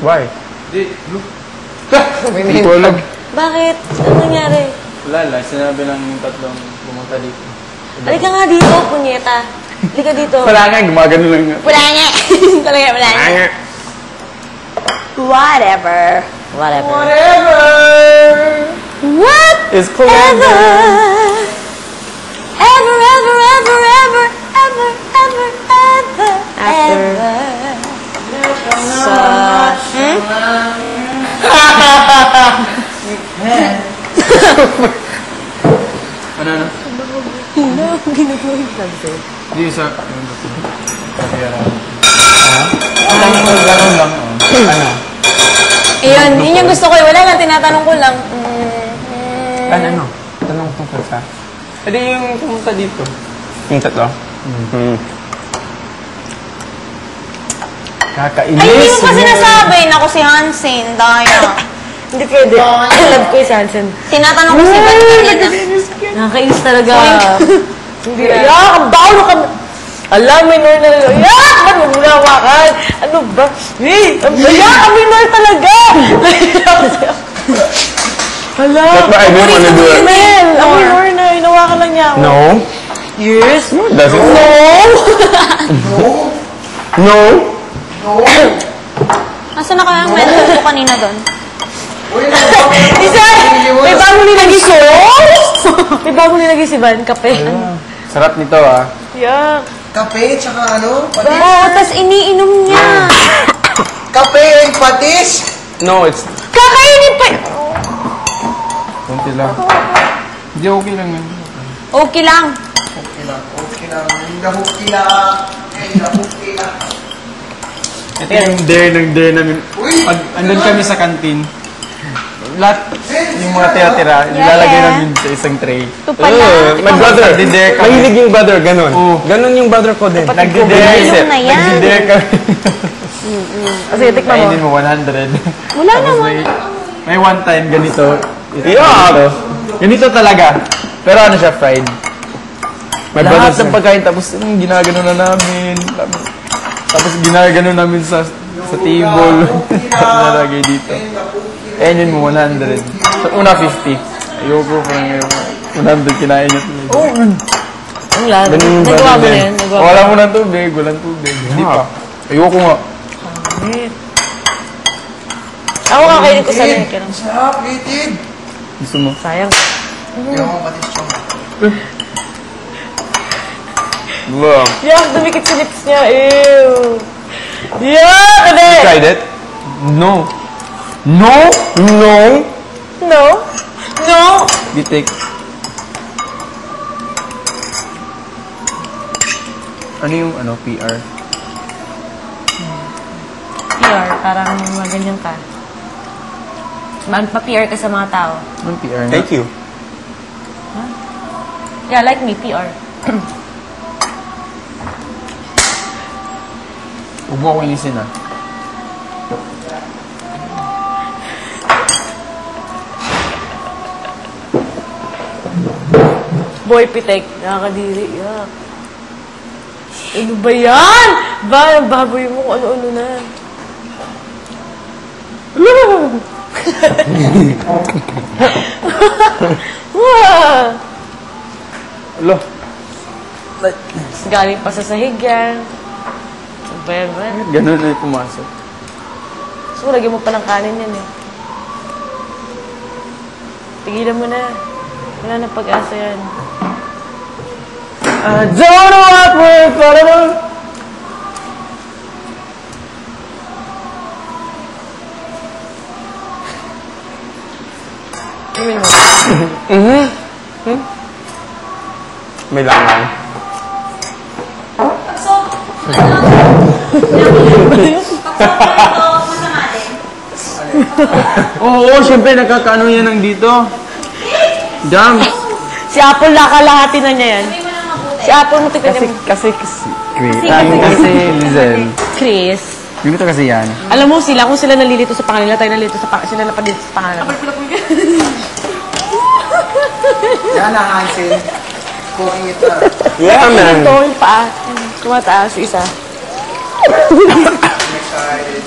Why? Di, look. Hindi ko alam. Bakit? Ano nangyari? Wala lang, sinabi lang yung tatlong pumunta dito. Halika nga dito, punyeta. Halika dito. Wala nga, gumagano lang nga. Wala nga. Talaga, wala nga. Whatever. Whatever. What? It's forever. Ever, ever, ever, ever, ever, ever, ever, ever. Ano? Hindi, ginagawa yung sunset. Di, sa... Ganun lang. Ano? Iyon, yun yung gusto ko. Wala lang, tinatanong ko lang. Ano? Tanong tungkol sa? Edi yung pumunta dito. Yung tatlo? Kakainis. Ay, hindi mo pa sinasabi. Naku, si Hansen. Daya. Hindi pwede. Love ko yung Hansen. Tinatanong ko si Van kanina. Nakakainis talaga. Hindi. Yak, ang bawo ka. Alam, minor na lang. Yak! Ba't mo munawakan? Ano ba? Yak, ang minor talaga! Hala. That's what I didn't want to do it. Mel, ang minor na. Inawakan lang niya ako. No. Yes. No, it doesn't. No. No. Nasaan na kaya ang medal ko kanina doon? Isa! May bagong nilagay si May bagong nilagay si Van. Kape. Sarap nito ah. Yeah. Kape, tsaka ano? Patis? Oo, tas iniinom niya. Kape and patis? No, it's... Kakainin pa. Kunti lang. Hindi, okay lang yan. Okay lang. Okay lang, okay lang. Nahuki lang. Nahuki lang. Ito yung dare namin. Pag andun kami sa kantin, lahat yung mga tira-tira, nilalagay namin sa isang tray. Ito pala. My brother. Nagdi-dare kami. Mahilig yung brother, ganun. Oo. Ganun yung brother ko din. Nagdi-dare. Inom na yan. Nagdi-dare kami. Kasi tikman mo. Kainin mo 100. Wala Tapos naman. may one time ganito. Yeah. Ganito talaga. Pero ano siya, fried. My Lahat brother's ng pagkain, tapos ginagano na namin. Tapos ginagano namin sa table. Nalagay dito. Ayan yun mo, 100. Sa una, 50. Ayoko pa ngayon. 100 kinain niya. Oo. Ang lalo. Ganun yung Nagawa mo brother na yan. Nagawa mo. Wala mo ng tubig, walang tubig. Hindi pa. Ayoko nga. Ako kakainin ko sa leke lang. Sarap, litid. Gusto mo? Sayang. Yung mga patis tsaka. Look. Yak, dumikit sa lips niya. Ew. Yak! Hindi! You tried it? No. No? No? No? No? You take. Ano yung PR? PR, parang maganyan ka. Pa-PR ka sa mga tao. Anong PR nga? Thank you. Yeah, like me, PR. Huwag mo ako inisin ah. Boy Pitek, nakakadiri. Yak. Ano ba yan? Baboy mo kung ano-ano na. Alo. Galing pa sa sahig yan. Ano ba yan ba? Ganun na yung pumasok. So, lagyan mo pa ng kanin yan eh. Tigilan mo na. Wala na pag-asa yan. I don't know what we're gonna do. Imin mo. May langaw. Oo, syempre nagkakaano yan ng dito. Damn. Si Apple nakalahati na niya yan. Si Apple mo tignan niya. Kasi Lizel. Chris. Ganito kasi yan. Alam mo sila, kung sila nalilito sa pangalan nila, tayo nalilito sa pangalan, sila napadito sa pangalan. Yan na, Hansel. Cooking it up. Yeah, man. Ito, yung paa. Kumataas, isa. I'm excited.